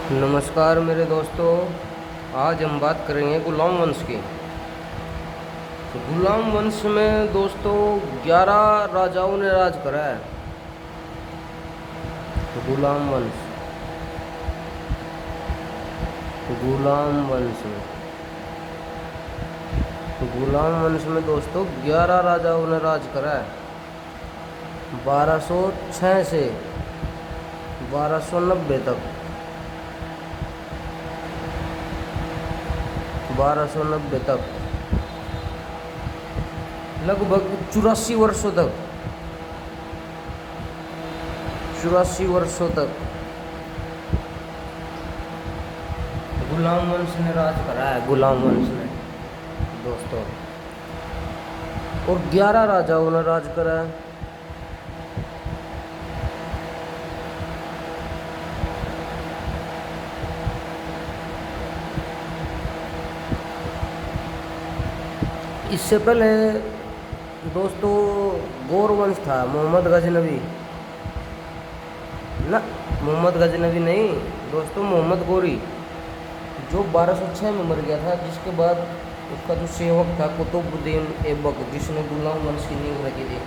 नमस्कार मेरे दोस्तों। आज हम बात करेंगे गुलाम वंश की। गुलाम वंश में दोस्तों 11 राजाओं ने राज करा है। गुलाम वंश गुलाम वंश में गुलाम वंश में दोस्तों 11 राजाओं ने राज करा है। 1206 से 1290 तक 1290 तक लगभग 84 वर्षों तक गुलाम वंश ने राज करा है। गुलाम वंश ने दोस्तों और 11 राजाओं ने राज करा है। इससे पहले दोस्तों गौर वंश था। मोहम्मद गजनवी ना, मोहम्मद गजनवी नहीं दोस्तों, मोहम्मद गौरी, जो 1206 में मर गया था। जिसके बाद उसका जो सेवक था कुतुबुद्दीन ऐबक, जिसने गुलाम वंश की नींव रखी थी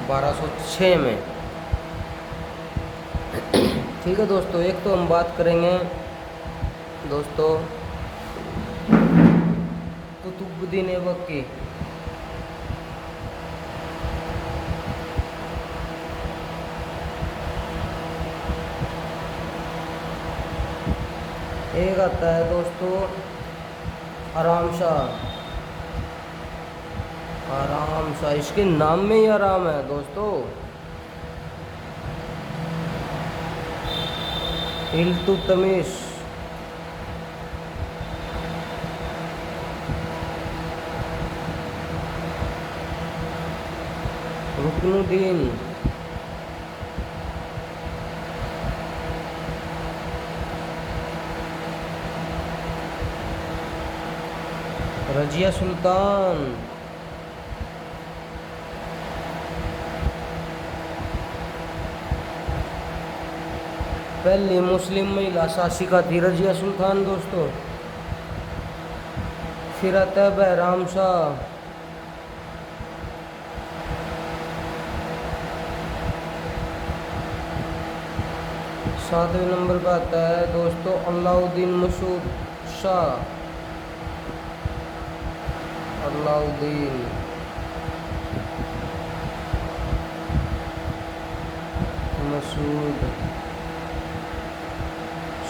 1206 में। ठीक है दोस्तों, एक तो हम बात करेंगे दोस्तों कुतुबुद्दीन ऐबक की। एक आता है दोस्तों आराम शाह। आराम शाह, इसके नाम में ही आराम है दोस्तों। इल्तुतमिश, रुकनुद्दीन, रजिया सुल्तान, पहली मुस्लिम महिला शासिका थी रजिया सुल्तान दोस्तों। फिर आता है बहराम शाह। सातवें नंबर पर आता है दोस्तों अलाउद्दीन मसूद शाह। अलाउद्दीन मसूद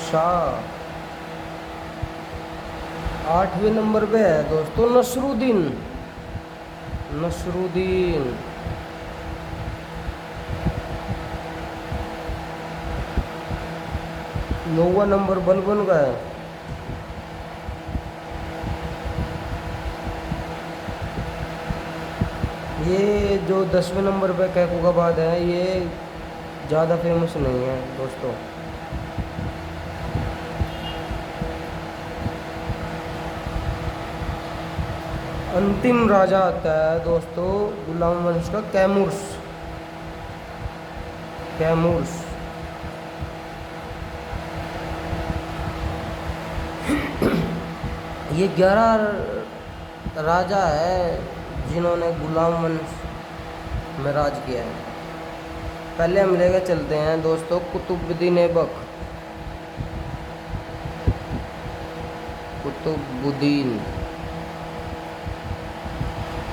शाह। आठवें नंबर पे है दोस्तों नसरुद्दीन। नसरुद्दीन नौवां नंबर बलबन का है। ये जो 10वें नंबर पे कैकुकाबाद है, ये ज़्यादा फेमस नहीं है दोस्तों। अंतिम राजा आता है दोस्तों गुलाम वंश का कैमूर्स। कैमूर्स ये 11 राजा है जिन्होंने गुलाम वंश में राज किया है। पहले हम लेकर चलते हैं दोस्तों कुतुबुद्दीन ऐबक। कुतुबुद्दीन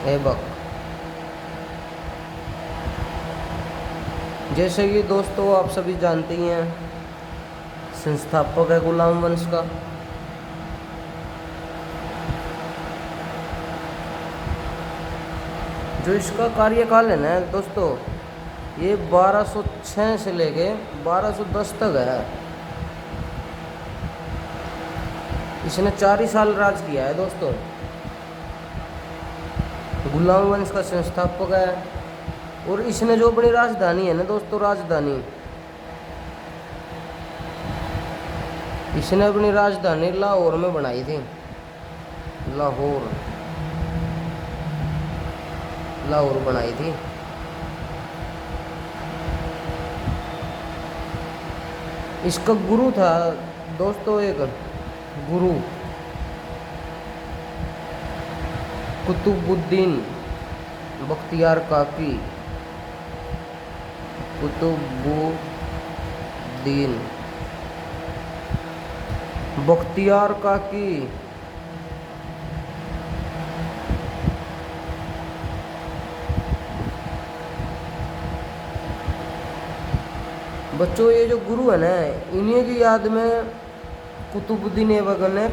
ऐबक, जैसे कि दोस्तों आप सभी जानते ही हैं, संस्थापक है गुलाम वंश का। जो इसका कार्यकाल है ना दोस्तों, ये 1206 से लेके 1210 तक है। इसने 4 ही साल राज किया है दोस्तों। गुलाम वंश का संस्थापक है। और इसने जो अपनी राजधानी है ना दोस्तों, इसने अपनी राजधानी लाहौर में बनाई थी। लाहौर बनाई थी। इसका गुरु था दोस्तों एक गुरु कुतुबुद्दीन बख्तियार काकी, कुतुबुद्दीन बख्तियार काकी। बच्चों ये जो गुरु है ना, इन्हीं की याद में कुतुबुद्दीन ऐबक ने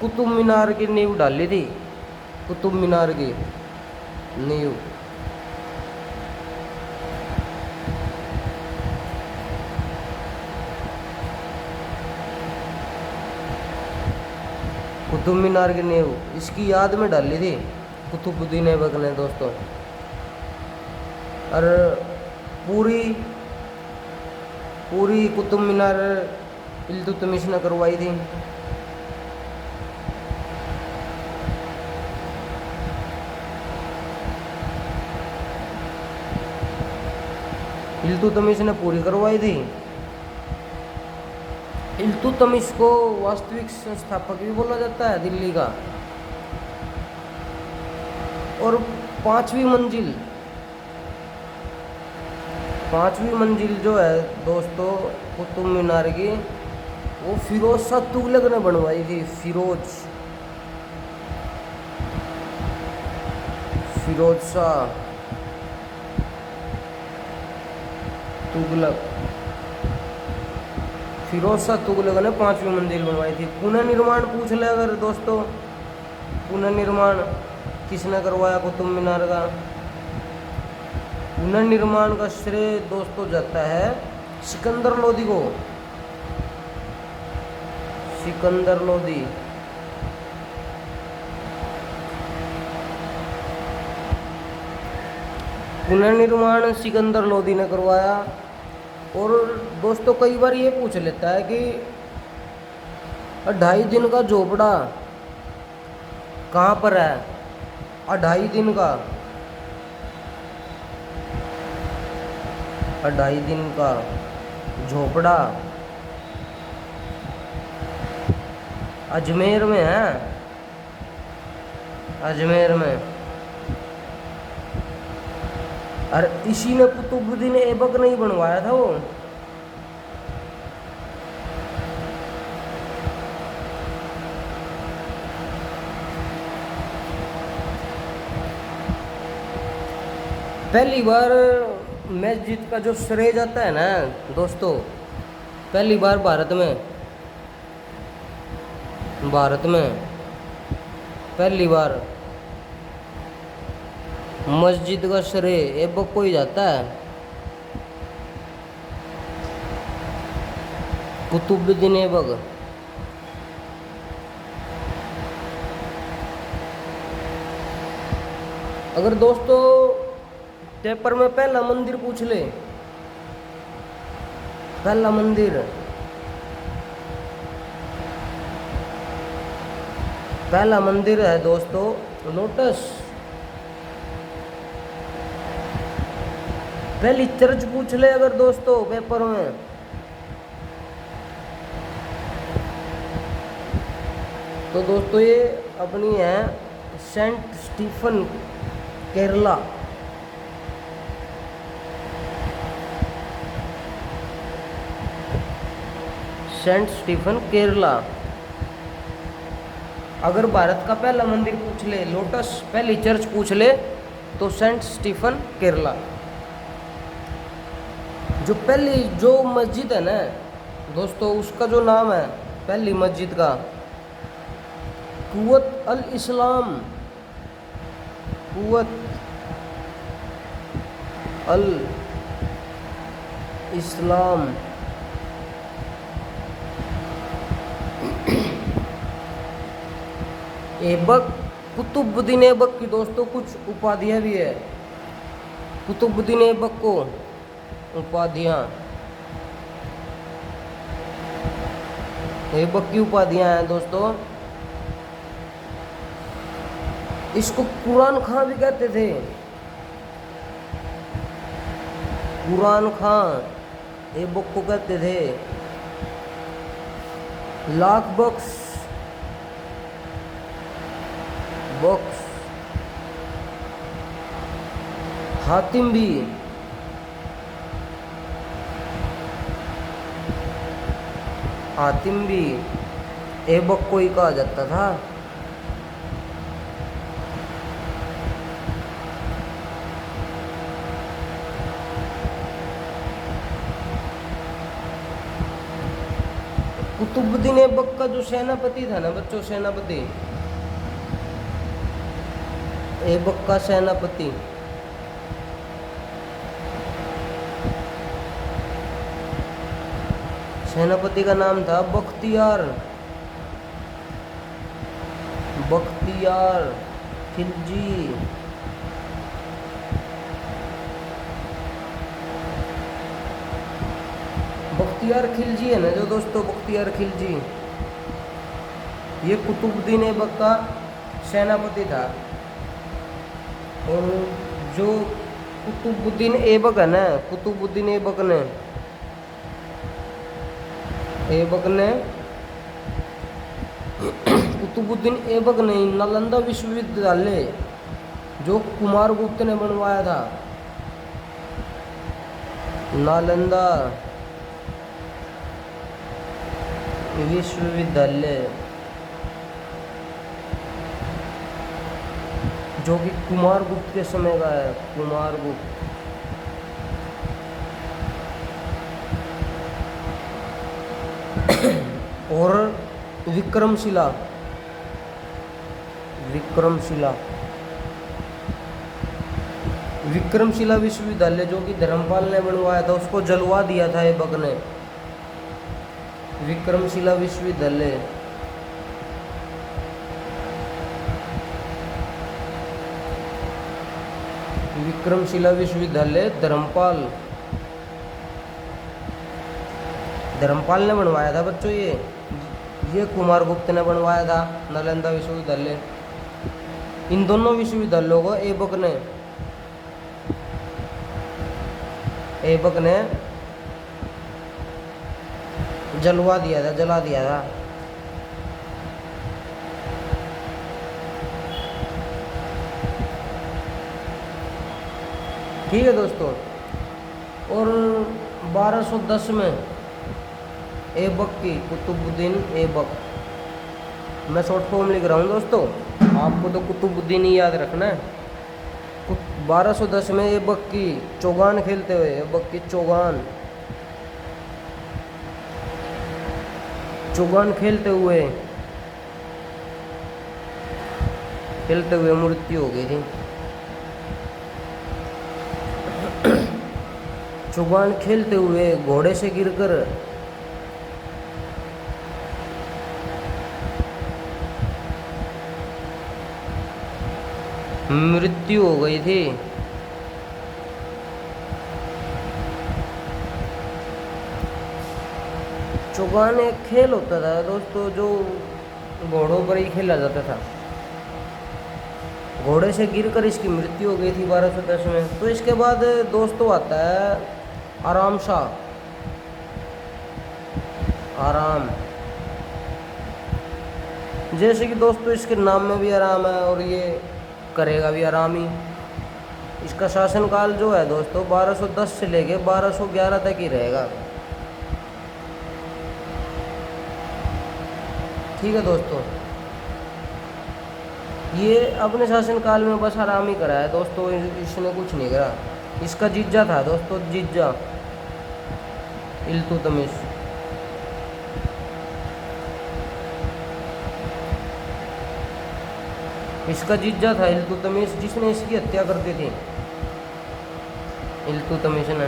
कुतुब मीनार की नींव डाली थी। कुतुब मीनार की नींव। कुतुब मीनार की नींव इसकी याद में डाली थी कुतुबुद्दीन ऐबक ने दोस्तों। और पूरी कुतुब मीनार इल्तुतमिश ने करवाई थी। इल्तुतमिश ने पूरी करवाई थी। इल्तुतमिश को वास्तविक संस्थापक भी बोला जाता है दिल्ली का। और पांचवी मंजिल जो है दोस्तों कुतुब मीनार की, वो फिरोज शाह तुगलक ने बनवाई थी। फिरोज शाह तुगलक। फिरोज शाह तुगलक ने पांचवी मंजिल बनवाई थी। पुनर्निर्माण पूछ ले अगर दोस्तों, पुनर्निर्माण किसने करवाया कुतुब मीनार का? पुनर्निर्माण का श्रेय दोस्तों जाता है सिकंदर लोदी को। सिकंदर लोदी। पुनर्निर्माण सिकंदर लोदी ने करवाया। और दोस्तों कई बार ये पूछ लेता है कि 2.5 दिन का झोपड़ा कहाँ पर है? 2.5 दिन का 2.5 दिन का झोपड़ा अजमेर में है। अजमेर में। और इसी ने कुतुबुद्दीन ऐबक नहीं बनवाया था वो। पहली बार मस्जिद का जो श्रेय जाता है ना दोस्तों, पहली बार भारत में पहली बार मस्जिद का श्रेय ऐबक को ही जाता है। कुतुबुद्दीन ऐबक। अगर दोस्तों पेपर में पहला मंदिर पूछ ले, पहला मंदिर है दोस्तों लोटस। पहली चर्च पूछ ले अगर दोस्तों पेपर में, तो दोस्तों ये अपनी है Saint Stephen Kerala. Saint Stephen Kerala. अगर भारत का पहला मंदिर पूछ ले लोटस, पहली चर्च पूछ ले तो सेंट स्टीफन केरला। जो मस्जिद है ना दोस्तों, उसका जो नाम है पहली मस्जिद का, कुव्वत अल इस्लाम। कुव्वत अल इस्लाम। ऐबक, कुतुबुद्दीन ऐबक की दोस्तों कुछ उपाधियां भी है। कुतुबुद्दीन ऐबक को उपाधियां, ऐबक की उपाधियां हैं दोस्तों। इसको कुरान खां भी कहते थे। कुरान खां ऐबक को कहते थे। लाख बख्श, बख्श। हातिम भी, हातिम भी ऐबक को ही कहा जाता था। कुतुबुद्दीन ऐबक का जो सेनापति था ना बच्चों, सेनापति, ऐबक का सेनापति, सेनापति का नाम था बख्तियार, बख्तियार खिलजी। बख्तियार खिलजी है ना जो दोस्तों, बख्तियार खिलजी, ये कुतुबुद्दीन ऐबक का सेनापति था। और जो कुतुबुद्दीन ऐबक है ना, कुतुबुद्दीन ऐबक ने कुतुबुद्दीन ऐबक ने नालंदा विश्वविद्यालय जो कुमारगुप्त ने बनवाया था, नालंदा विश्वविद्यालय जो कि कुमारगुप्त के समय का है, कुमारगुप्त। और विक्रमशिला, विक्रमशिला, विक्रमशिला विश्वविद्यालय जो कि धर्मपाल ने बनवाया था, उसको जलवा दिया था ऐबक ने। विक्रमशिला विश्वविद्यालय, विक्रमशिला विश्वविद्यालय धर्मपाल, धर्मपाल ने बनवाया था बच्चों। ये कुमारगुप्त ने बनवाया था नालंदा विश्वविद्यालय। इन दोनों विश्वविद्यालयों को ऐबक ने जलवा दिया था, जला दिया था। ठीक है दोस्तों। और 1210 में ऐबक की, कुतुबुद्दीन ऐबक, मैं शॉर्ट फॉर्म लिख रहा हूँ दोस्तों, आपको तो कुतुबुद्दीन ही याद रखना है। 1210 में ऐबक की चौगान खेलते हुए, ऐबक की चौगान, चौगान खेलते हुए मृत्यु हो गई थी। चौगान खेलते हुए घोड़े से गिरकर मृत्यु हो गई थी। चौगान एक खेल होता था दोस्तों जो घोड़ों पर ही खेला जाता था। घोड़े से गिरकर इसकी मृत्यु हो गई थी 1210 में। तो इसके बाद दोस्तों आता है आराम शाह, आराम। जैसे कि दोस्तों इसके नाम में भी आराम है और ये करेगा भी आराम ही। इसका शासनकाल जो है दोस्तों 1210 से लेके 1211 तक ही रहेगा। ठीक है दोस्तों, ये अपने शासनकाल में बस आराम ही करा है दोस्तों, इसने कुछ नहीं करा। इसका जीजा था दोस्तों, जीजा इल्तुतमिश। इसका जीजा था इल्तुतमिश, जिसने इसकी हत्या कर दी थी। इल्तुतमिश ने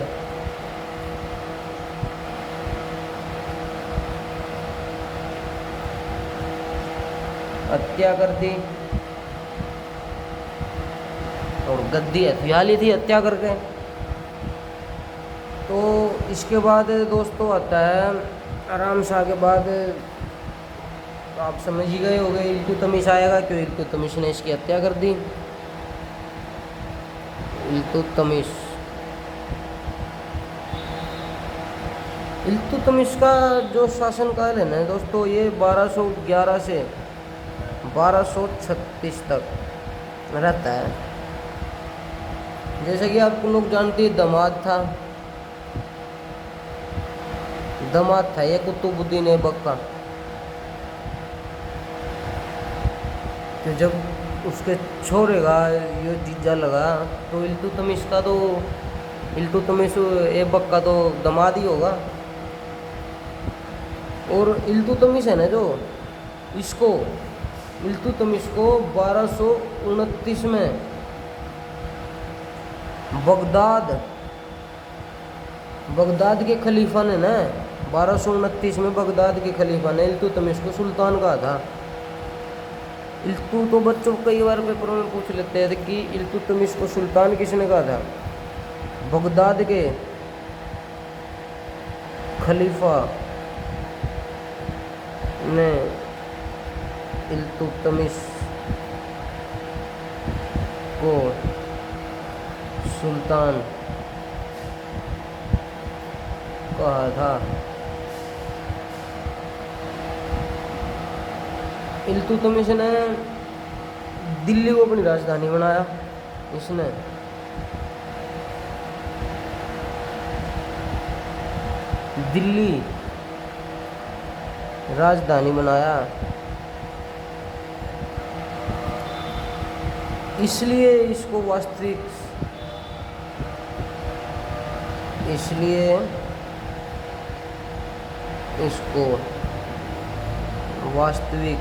हत्या कर दी और गद्दी हथिया ली थी हत्या करके। तो इसके बाद दोस्तों आता है आराम शाह के बाद, आप समझ ही गए हो गए इल्तुतमिश आएगा, क्यों इल्तुतमिश ने इसकी हत्या कर दी। इल्तुतमिश का जो शासनकाल है ना दोस्तों, ये 1211 से 1236 तक रहता है। जैसे कि आप लोग जानते हैं, दमाद था ये कुतुबुद्दीन ऐबक का। तो जब उसके छोरे का ये जीजा लगा, तो इल्तुतमिश ऐबक का तो दमाद ही होगा। और इल्तुतमिश है ना जो, इसको इल्तुतमिश को 1229 में बगदाद के खलीफा ने ना, 1229 में बगदाद के खलीफा ने इल्तुतमिश को सुल्तान कहा था। इल्तु तो बच्चों कई बार पेपरों में पूछ लेते हैं कि इल्तुतमिश को सुल्तान किसने कहा था। बगदाद के खलीफा ने इल्तुतमिश को सुल्तान कहा था। इल्तुतमिश ने दिल्ली को अपनी राजधानी बनाया। इसने दिल्ली राजधानी बनाया, इसलिए इसको वास्तविक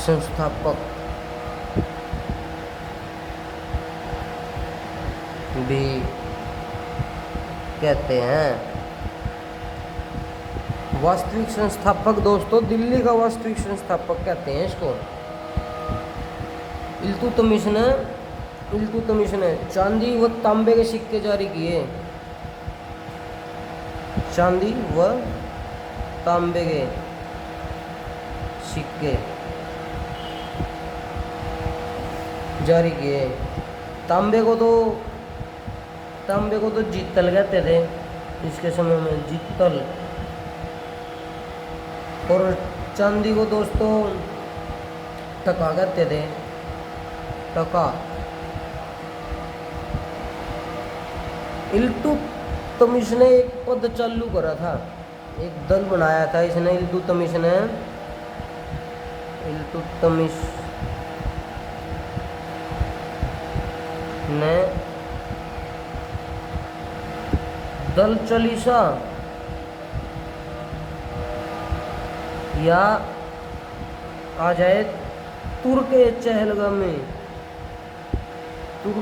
संस्थापक भी कहते हैं। वास्तविक संस्थापक दोस्तों, दिल्ली का वास्तविक संस्थापक कहते हैं इसको। इल्तुतमिश ने चांदी व तांबे के सिक्के जारी किए। चांदी व तांबे के सिक्के जारी किए। तांबे को तो जित्तल कहते थे इसके समय में, जित्तल। और चांदी को दोस्तों टका कहते थे, टका। इल्तुतमिश ने एक पद चालू करा था, एक दल बनाया था इसने। इल्तुतमिश ने दल चालीसा या आ जाए तुर्के चहलगामी शुरू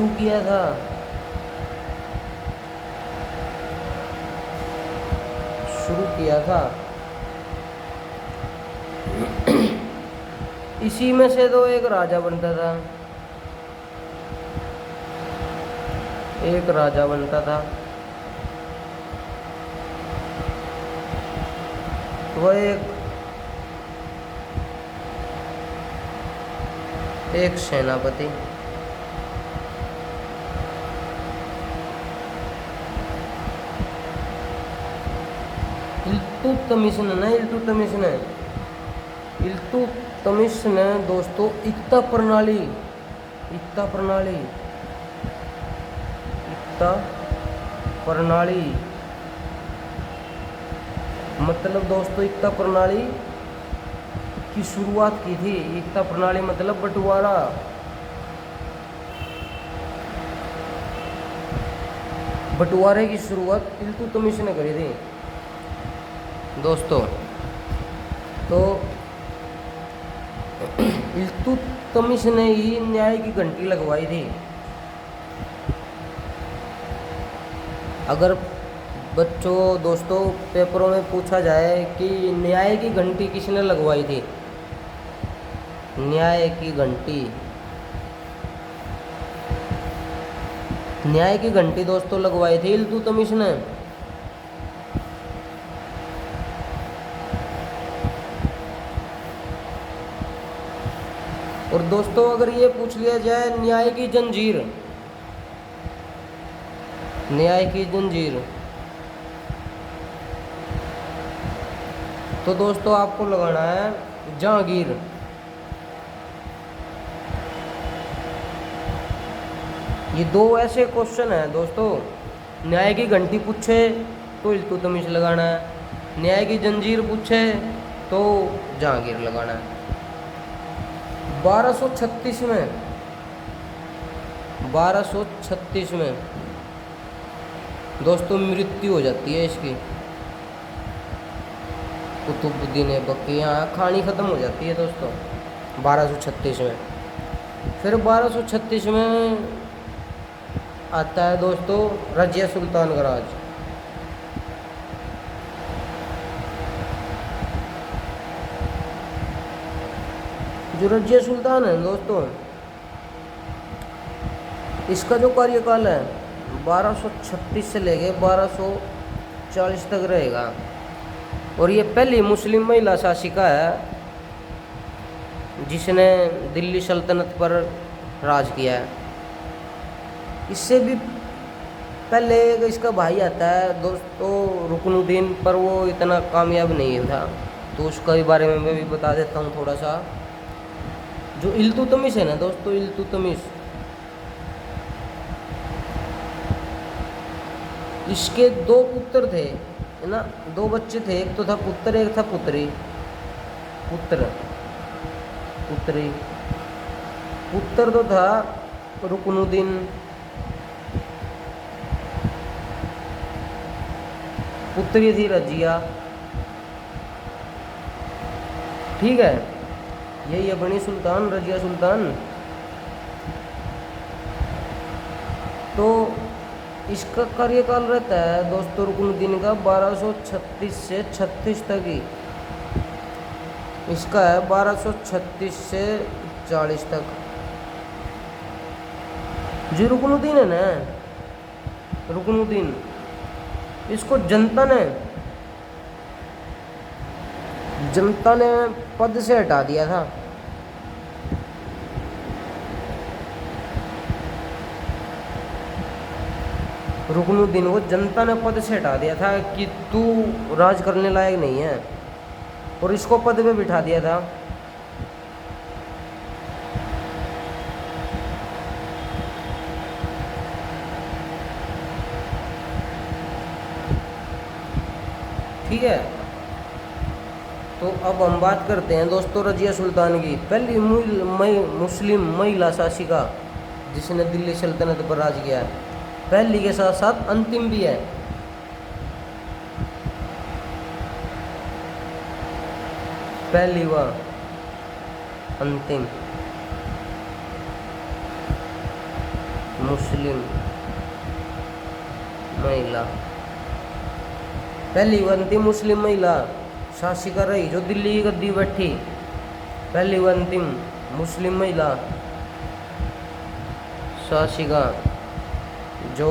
किया था। इसी में से तो एक राजा बनता था। वह एक सेनापति। इल्तुतमिश ने दोस्तों इक्ता प्रणाली मतलब दोस्तों इक्ता प्रणाली की शुरुआत की थी। इक्ता प्रणाली मतलब बंटवारे की शुरुआत इल्तुतमिश ने करी थी दोस्तों। तो इल्तुतमिश ने ही न्याय की घंटी लगवाई थी। अगर बच्चों दोस्तों पेपरों में पूछा जाए कि न्याय की घंटी किसने लगवाई थी, न्याय की घंटी दोस्तों लगवाई थी इल्तुतमिश ने। और दोस्तों अगर ये पूछ लिया जाए न्याय की जंजीर, न्याय की जंजीर, तो दोस्तों आपको लगाना है जहांगीर। ये दो ऐसे क्वेश्चन हैं दोस्तों, न्याय की घंटी पूछे तो इल्तुतमिश लगाना है, न्याय की जंजीर पूछे तो जहांगीर लगाना है। 1236 में 1236 में दोस्तों मृत्यु हो जाती है इसकी, कुतुबुद्दीन ऐबक की यहाँ कहानी ख़त्म हो जाती है दोस्तों 1236 में। फिर 1236 में आता है दोस्तों रजिया सुल्तान का राज। जो रजिया सुल्तान है दोस्तों, इसका जो कार्यकाल है 1236 से लेके 1240 तक रहेगा, और ये पहली मुस्लिम महिला शासिका है जिसने दिल्ली सल्तनत पर राज किया है। इससे भी पहले इसका भाई आता है दोस्तों रुकनुद्दीन, पर वो इतना कामयाब नहीं था, तो उसका भी बारे में मैं भी बता देता हूँ थोड़ा सा। जो इल्तुतमिश है ना दोस्तों, इल्तुतमिश, इसके दो पुत्र थे, है ना, दो बच्चे थे, एक तो था पुत्र, एक था पुत्री। पुत्री पुत्र तो था रुकनुद्दीन, पुत्री थी रजिया। ठीक है, यही है बनी सुल्तान रजिया सुल्तान। तो इसका कार्यकाल रहता है दोस्तों रुकनुद्दीन का 1236 से 36 तक ही, इसका है 1236 से 40 तक। जो रुकनुद्दीन है ना, रुकनुद्दीन, इसको जनता ने पद से हटा दिया था। रुकनुद्दीन को जनता ने पद से हटा दिया था कि तू राज करने लायक नहीं है, और इसको पद पे बिठा दिया था। ठीक है, तो अब हम बात करते हैं दोस्तों रजिया सुल्तान की, पहली मुस्लिम महिला शासिका जिसने दिल्ली सल्तनत पर राज किया है। पहली के साथ साथ अंतिम भी है। पहली व अंतिम मुस्लिम महिला, पहली व अंतिम मुस्लिम महिला शासिका रही जो दिल्ली की गद्दी बैठी। पहली व अंतिम मुस्लिम महिला शासिका जो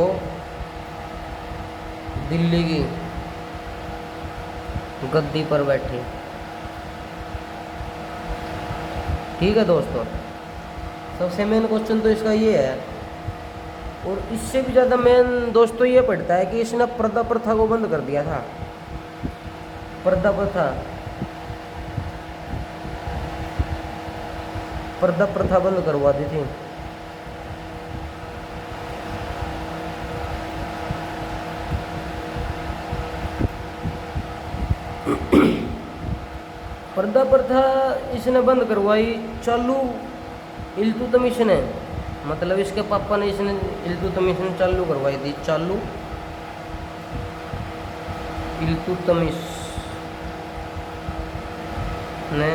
दिल्ली की गद्दी पर बैठी। ठीक है दोस्तों, सबसे मेन क्वेश्चन तो इसका ये है, और इससे भी ज़्यादा मेन दोस्तों ये पड़ता है कि इसने पर्दा प्रथा को बंद कर दिया था। पर्दा प्रथा बंद करवा दी थी। पर्दा प्रथा इसने बंद करवाई चालू इल्तुतमिश ने, मतलब इसके पापा ने, इसने इल्तुतमिश ने चालू करवाई थी। चालू इल्तुतमिश ने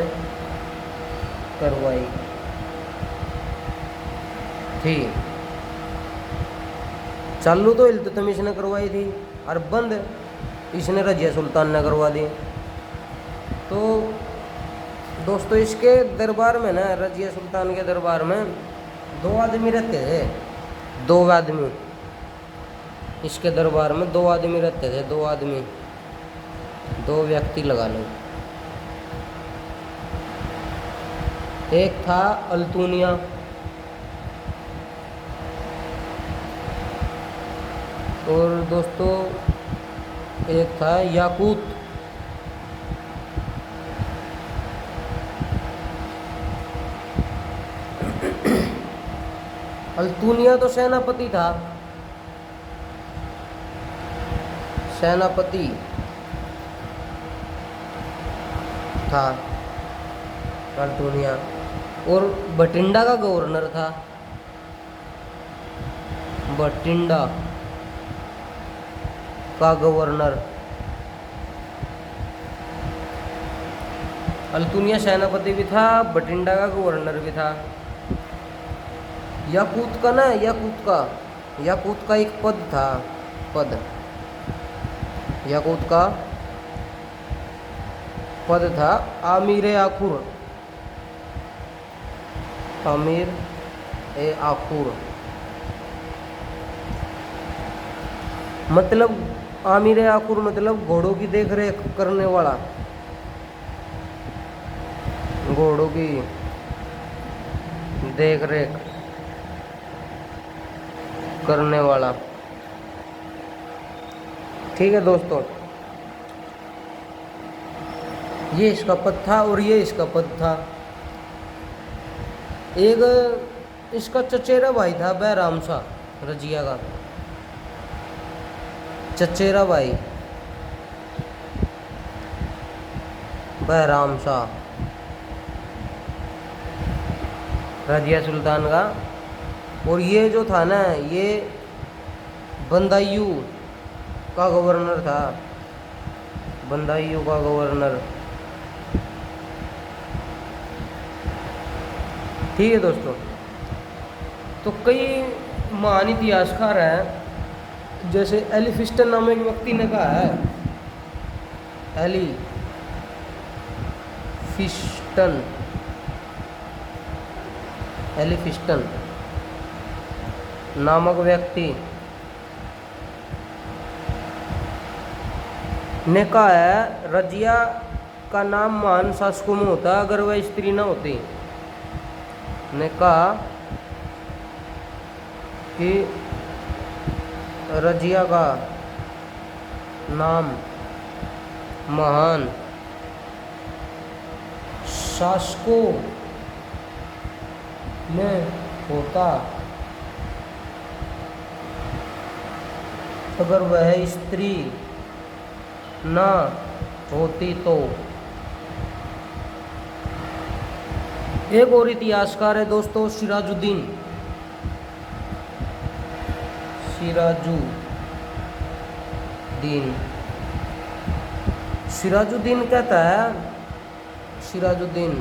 करवाई थी। चालू तो इल्तुतमिश ने करवाई थी और बंद इसने रजिया सुल्तान ने करवा दी। तो दोस्तों इसके दरबार में ना, रजिया सुल्तान के दरबार में दो आदमी रहते थे। दो आदमी इसके दरबार में दो आदमी रहते थे। दो आदमी, दो व्यक्ति लगा लो। एक था अल्तुनिया, और दोस्तों एक था याकूत। अल्तुनिया तो सेनापति था, सेनापति था अल्तुनिया, और बठिंडा का गवर्नर था, बठिंडा का गवर्नर। अल्तुनिया सेनापति भी था, बठिंडा का गवर्नर भी था। याकूत का ना, याकूत का एक पद था, पद, याकूत का पद था आमीर ए आखुर, आमीर ए आखुर। मतलब आमीर ए आखुर मतलब घोड़ों की देख रेख करने वाला, घोड़ों की देख रेख करने वाला। ठीक है दोस्तों, ये इसका पद था और ये इसका पद था। एक इसका चचेरा भाई था बैराम शाह रजिया का, चचेरा भाई बैराम शाह रजिया सुल्तान का। और ये जो था ना, ये बंदायूं का गवर्नर था, बंदायूं का गवर्नर। ठीक है दोस्तों, तो कई महान इतिहासकार हैं, जैसे एलिफिस्टन नामक व्यक्ति ने कहा है, एलिफिस्टन नामक व्यक्ति ने कहा है रजिया का नाम महान शासकों में होता अगर वह स्त्री न होती। ने कहा कि रजिया का नाम महान शासकों में होता अगर वह स्त्री ना होती तो। एक और इतिहासकार है दोस्तों, सिराजुद्दीन कहता है, सिराजुद्दीन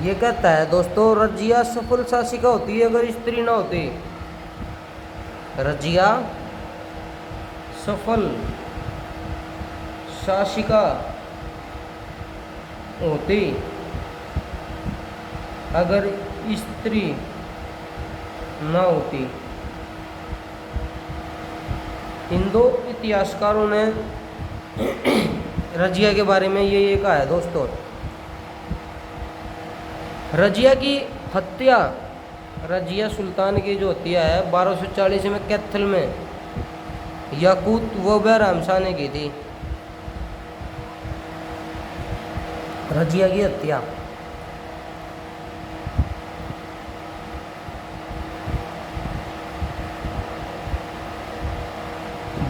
ये कहता है दोस्तों, रजिया सफल शासिका होती है अगर स्त्री ना होती। रजिया सफल शासिका होती अगर स्त्री ना होती। इन दो इतिहासकारों ने रजिया के बारे में ये कहा है दोस्तों। रजिया की हत्या, रजिया सुल्तान की जो हत्या है 1240 में कैथल में याकूत व बैराम शाह ने की थी। रजिया की हत्या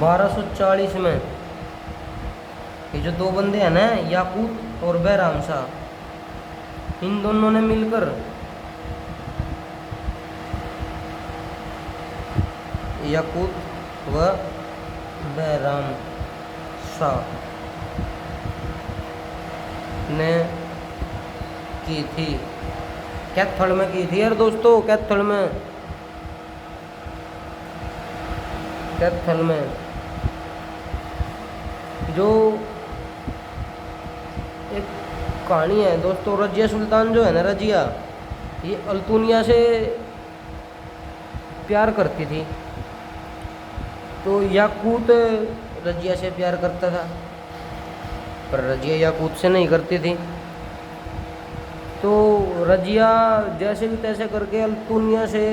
(1240) में ये जो दो बंदे हैं ना, याकूत और बैराम शाह, इन दोनों ने मिलकर याकूत व बैराम शाह ने की थी। कैथल में की थी यार दोस्तों, कैथल में जो एक कहानी है दोस्तों, रजिया सुल्तान जो है ना, रजिया ये अल्तुनिया से प्यार करती थी, तो याकूत रजिया से प्यार करता था पर रजिया याकूत से नहीं करती थी। तो रजिया जैसे भी तैसे करके अल्तुनिया से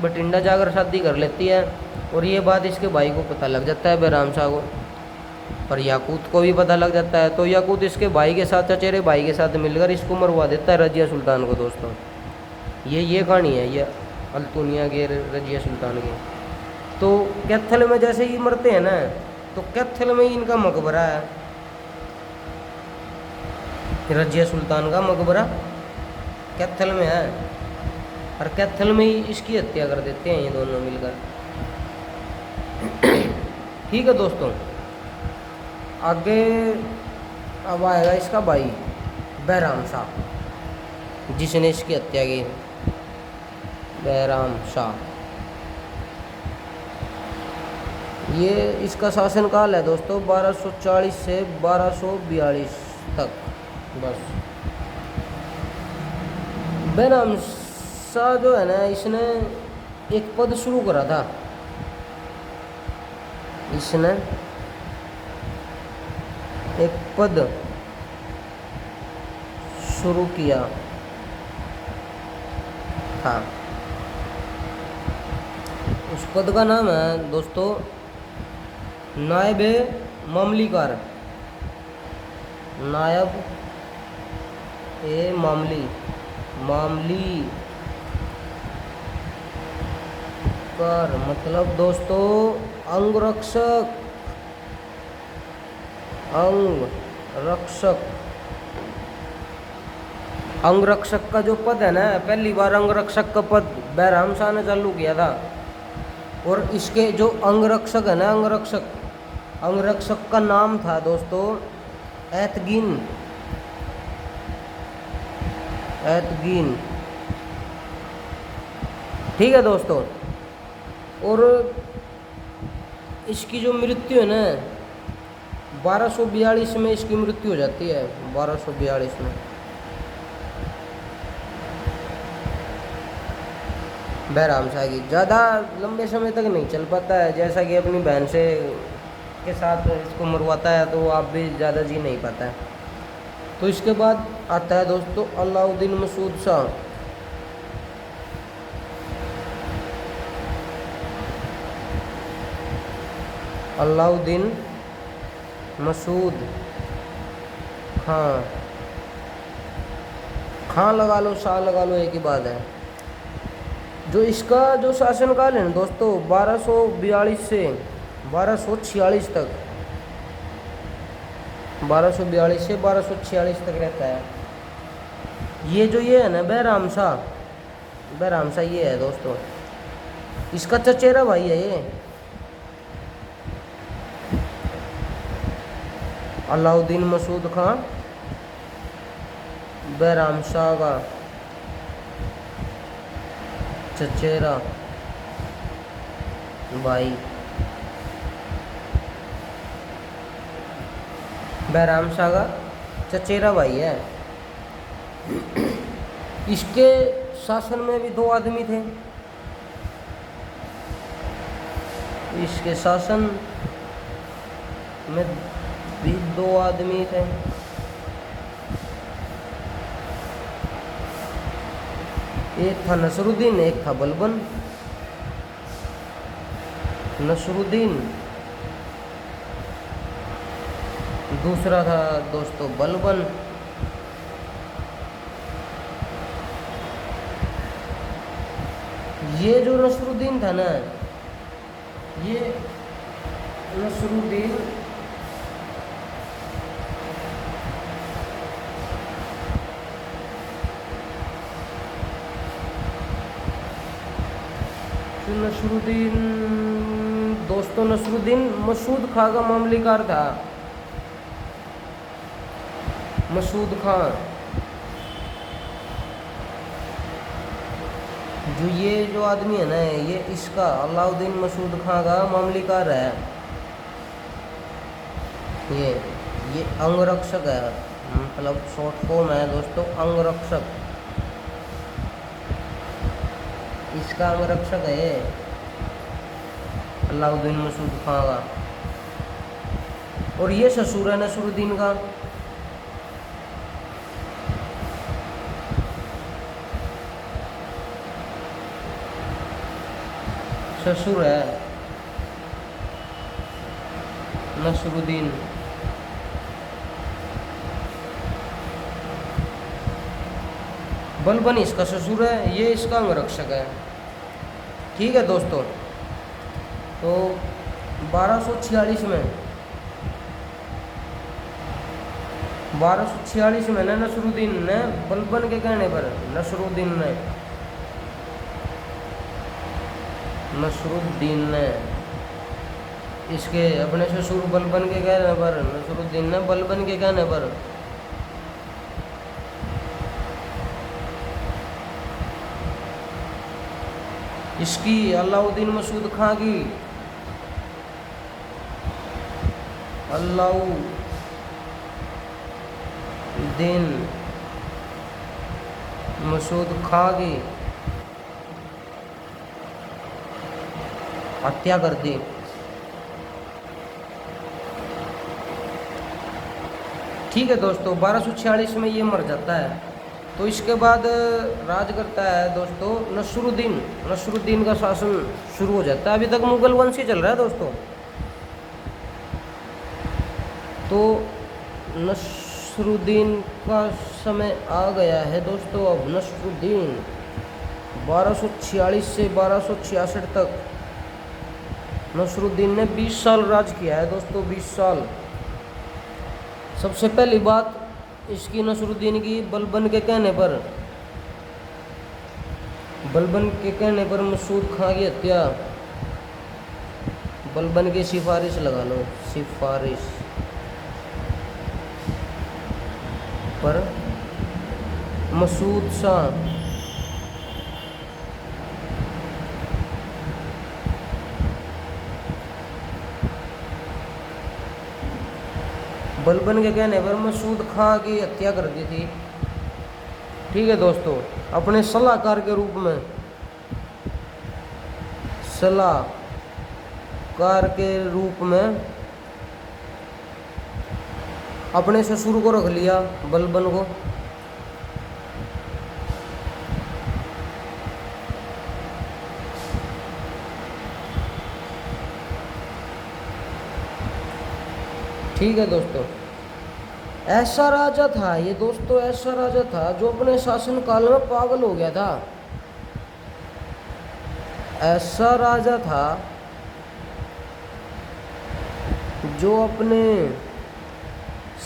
बठिंडा जाकर शादी कर लेती है। और ये बात इसके भाई को पता लग जाता है, बैराम शाह को। पर याकूत को भी पता लग जाता है, तो याकूत इसके भाई के साथ, चचेरे भाई के साथ मिलकर इसको मरवा देता है, रजिया सुल्तान को। दोस्तों ये कहानी है, ये अल्तुनिया के रजिया सुल्तान की। तो कैथल में जैसे ही मरते हैं ना, तो कैथल में ही इनका मकबरा है, रजिया सुल्तान का मकबरा कैथल में है। और कैथल में ही इसकी हत्या कर देते हैं ये दोनों मिलकर। ठीक है दोस्तों, आगे अब आएगा इसका भाई बैराम शाह, जिसने इसकी हत्या की। बैराम शाह, ये इसका शासनकाल है दोस्तों 1240 से 1242 तक। बस बैराम शाह जो है ना, इसने एक पद शुरू करा था। इसने एक पद शुरू किया था। उस पद का नाम है दोस्तों नायब मामलीकार, नायब ए मामली कर, मतलब दोस्तों अंगरक्षक। अंगरक्षक का जो पद है ना, पहली बार अंगरक्षक का पद बैराम शाह ने चालू किया था। और इसके जो अंगरक्षक है ना, अंगरक्षक का नाम था दोस्तों ऐतगीन। ठीक है दोस्तों, और इसकी जो मृत्यु है ना 1242 में इसकी मृत्यु हो जाती है। 1242 में बैराम शाह की। ज़्यादा लंबे समय तक नहीं चल पाता है, जैसा कि अपनी बहन से के साथ इसको मरवाता है, तो आप भी ज़्यादा जी नहीं पाता है। तो इसके बाद आता है दोस्तों अलाउद्दीन मसूद शाह। अलाउद्दीन मसूद खां, खां लगा लो, शाह लगा लो, एक ही बात है। जो इसका जो शासनकाल है ना दोस्तों 1242 से 1246 तक, 1242 से 1246 तक रहता है। ये जो ये है ना बैराम शाह ये है दोस्तों, इसका चचेरा भाई है ये अलाउद्दीन मसूद खां, बैराम शाह का चचेरा भाई। बैराम शाह का चचेरा भाई है। इसके शासन में भी 2 आदमी थे। इसके शासन में भी 2 आदमी थे। एक था नसरुद्दीन, एक था बलबन। नसरुद्दीन, दूसरा था दोस्तों बलबन। ये जो नसरुद्दीन था ना, ये नसरुद्दीन दोस्तों नसरुद्दीन मसूद खां का मामलीकार था। मसूद खां जो ये जो आदमी है ना, ये इसका अलाउद्दीन मसूद खां का मामलीकार है। ये अंगरक्षक है, मतलब शॉर्ट फॉर्म है दोस्तों अंगरक्षक। इसका अंगरक्षक है ये अलाउद्दीन मसूद खां का। और ये ससुर है नसरुद्दीन का। ससुर है नसरुद्दीन। बलबन इसका ससुर है, ये इसका अंगरक्षक है। ठीक है दोस्तों, तो 1246 में ना नसरुद्दीन ने बलबन के कहने पर नसरुद्दीन ने इसके अपने ससुर बलबन के कहने पर नसरुद्दीन ने बलबन के कहने पर इसकी अलाउद्दीन मसूद खां की अलाउद्दीन मसूद खां की हत्या कर दी। ठीक है दोस्तों, 1246 में ये मर जाता है। तो इसके बाद राज करता है दोस्तों नसरुद्दीन का शासन शुरू हो जाता है। अभी तक मुगल वंश ही चल रहा है दोस्तों। तो नसरुद्दीन का समय आ गया है दोस्तों। अब नसरुद्दीन 1246 से 1266 तक नसरुद्दीन ने 20 साल राज किया है दोस्तों, 20 साल। सबसे पहली बात इसकी नसरुद्दीन की बलबन के कहने पर मसूद खां की हत्या, बलबन की सिफारिश लगा लो, सिफारिश पर मसूद शाह बलबन के कहने पर मसूद खां की हत्या कर दी थी। ठीक है दोस्तों, अपने सलाहकार के रूप में अपने ससुर को रख लिया, बलबन को। ठीक है दोस्तों, ऐसा राजा था ये दोस्तों, ऐसा राजा था जो अपने शासन काल में पागल हो गया था। ऐसा राजा था जो अपने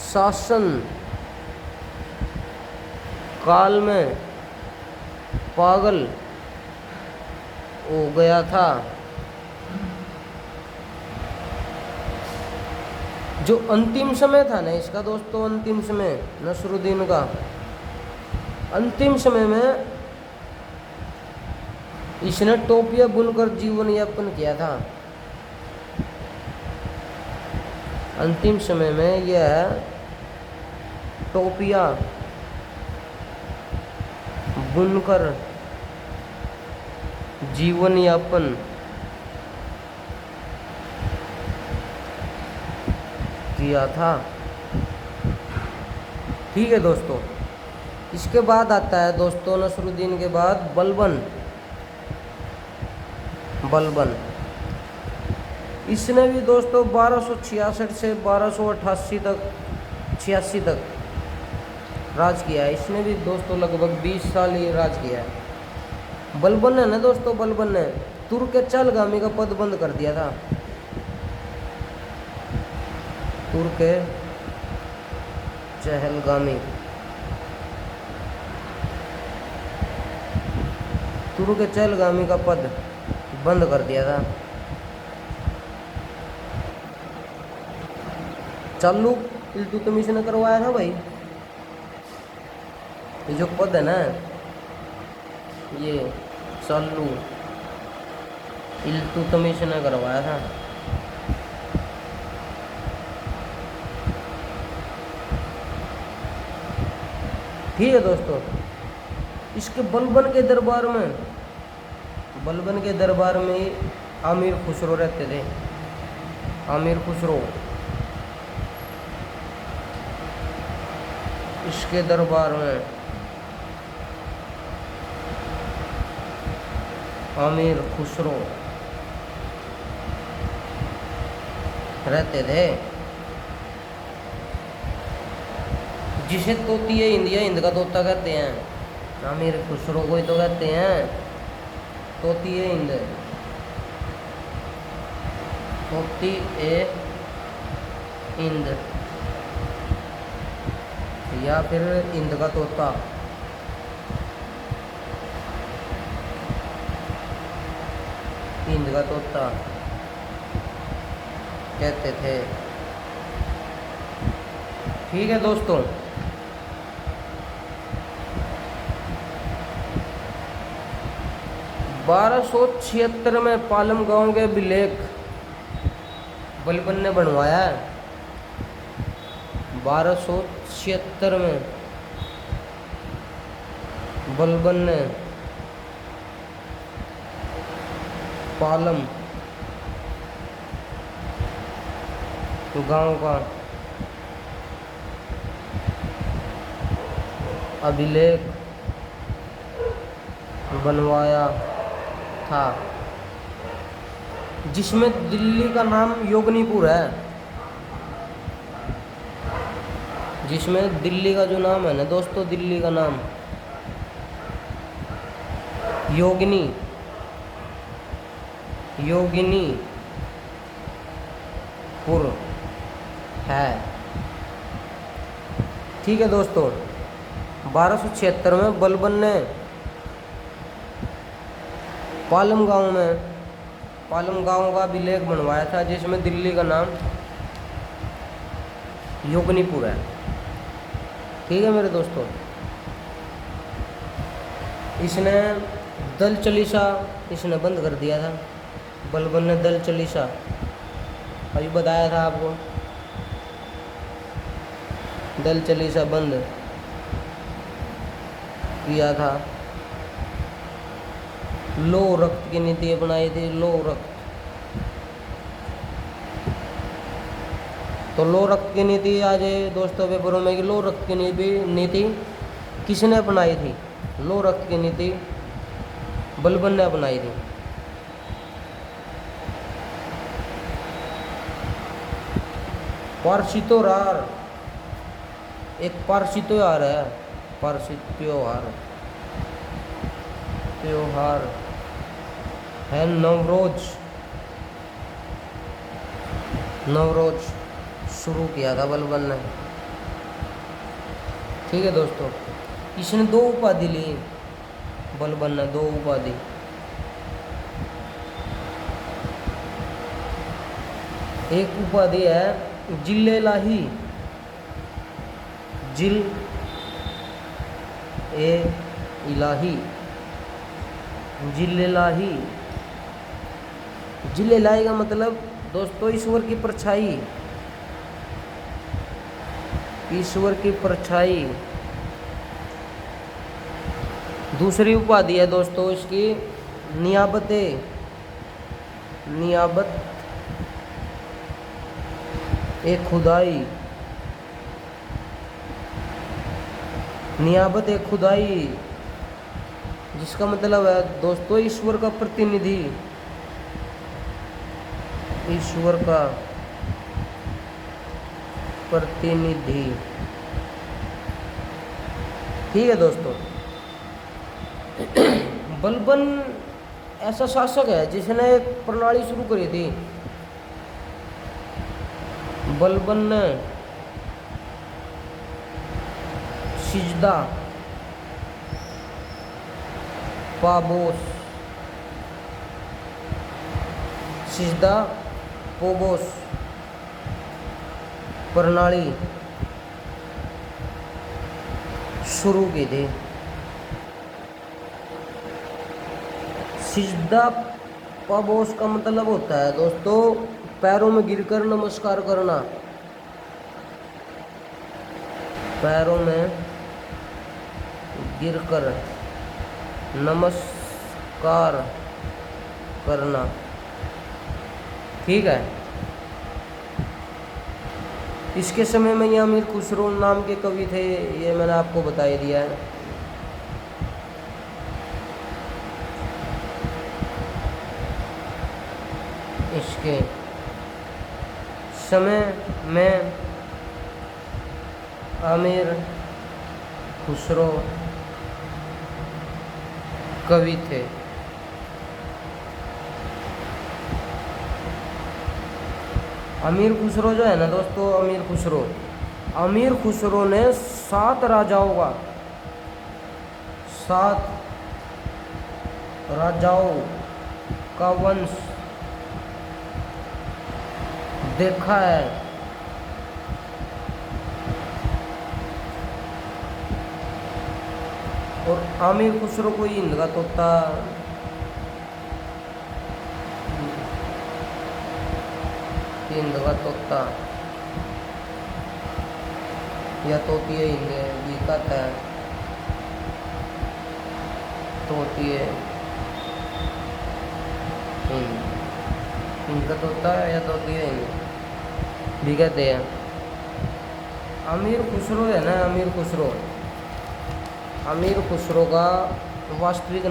शासन काल में पागल हो गया था। जो अंतिम समय था ना इसका दोस्तों, अंतिम समय नसरुद्दीन का, अंतिम समय में इसने टोपियां बुनकर जीवन यापन किया था। अंतिम समय में यह टोपियां बुनकर जीवन यापन किया था। ठीक है दोस्तों, इसके बाद आता है दोस्तों नसरुद्दीन के बाद बलबन। इसने भी दोस्तों 1266 से 1288 तक 86 तक राज किया है। इसने भी दोस्तों लगभग 20 साल ही राज किया है। बलबन ने ना दोस्तों, बलबन ने तुर्क के चहलगामी का पद बंद कर दिया था। तुर्क के चहलगामी का पद बंद कर दिया था। चालू इल्तुतमिश ने करवाया था भाई। ये जो पद है ना, ये चालू इल्तुतमिश ने करवाया था। ठीक है दोस्तों, इसके बलबन के दरबार में आमिर खुसरो रहते थे। आमिर खुसरो इसके दरबार में आमिर खुसरो रहते थे, जिसे तोती हिंद या हिंद का तोता कहते हैं। अमीर खुसरो को ही तो कहते हैं तोती हिंद, तोती ए हिंद या फिर हिंद का तोता। हिंद का तोता कहते थे। ठीक है दोस्तों, (1276) में पालम गांव के अभिलेख बलबन ने बनवाया है। 1276 में बलबन ने पालम गांव का अभिलेख बनवाया था, जिसमें दिल्ली का नाम योगनीपुर है। जिसमें दिल्ली का जो नाम है ना दोस्तों, दिल्ली का नाम योगिनीपुर है। ठीक है दोस्तों, 1276 में बलबन ने पालम गांव का अभिलेख बनवाया था, जिसमें दिल्ली का नाम योगनीपुर है। ठीक है मेरे दोस्तों, इसने दल चालीसा इसने बंद कर दिया था। बलबन ने दल चालीसा अभी बताया था आपको, दल चालीसा बंद किया था। लो रक्त की नीति अपनाई थी, लो रक्त। तो लो रक्त की नीति आज दोस्तों पेपरों में कि लो रक्त की नीति किसने अपनाई थी? लो रक्त की नीति बलबन ने अपनाई थी। पारसी त्योहार, एक पारसी त्योहार है, पारसी त्योहार है नवरोज शुरू किया था बलबन ने। ठीक है दोस्तों, इसने 2 उपाधि ली, बलबन ने 2 उपाधि। एक उपाधि है जिले लाही, जिल ए इलाही, जिले लाही। जिले लाही का मतलब दोस्तों ईश्वर की परछाई, ईश्वर की परछाई। दूसरी उपाधि है दोस्तों इसकी नियाबत ए खुदाई, नियाबत ए खुदाई, जिसका मतलब है दोस्तों ईश्वर का प्रतिनिधि, ईश्वर का प्रतिनिधि। ठीक है दोस्तों, बलबन ऐसा शासक है जिसने एक प्रणाली शुरू करी थी। बलबन ने सिजदा पोबोस प्रणाली शुरू की थी। सिजदा पाबोस का मतलब होता है दोस्तों पैरों में गिरकर नमस्कार करना, पैरों में गिरकर नमस्कार करना। ठीक है, इसके समय में ये अमीर खुसरो नाम के कवि थे, ये मैंने आपको बता ही दिया है। इसके समय में अमीर खुसरो कवि थे। अमीर खुसरो जो है ना दोस्तों, अमीर खुसरो ने 7 राजाओं का वंश देखा है। और अमीर खुसरो को हिंद का तोता या तोती है, हिंद दिक्कत है, तोती है इनका तोता है या तोती है हिंद भी कहते हैं। अमीर खुसरो है ना, अमीर खुसरो का वास्तविक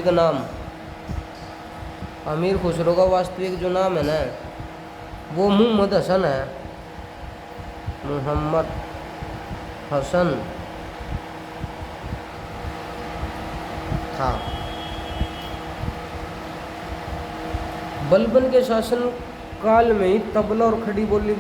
नाम अमीर खुसरो का वास्तविक जो नाम है ना, वो मोहम्मद हसन है। मोहम्मद हसन था। बलबन के शासन काल में ही तबला और खड़ी बोली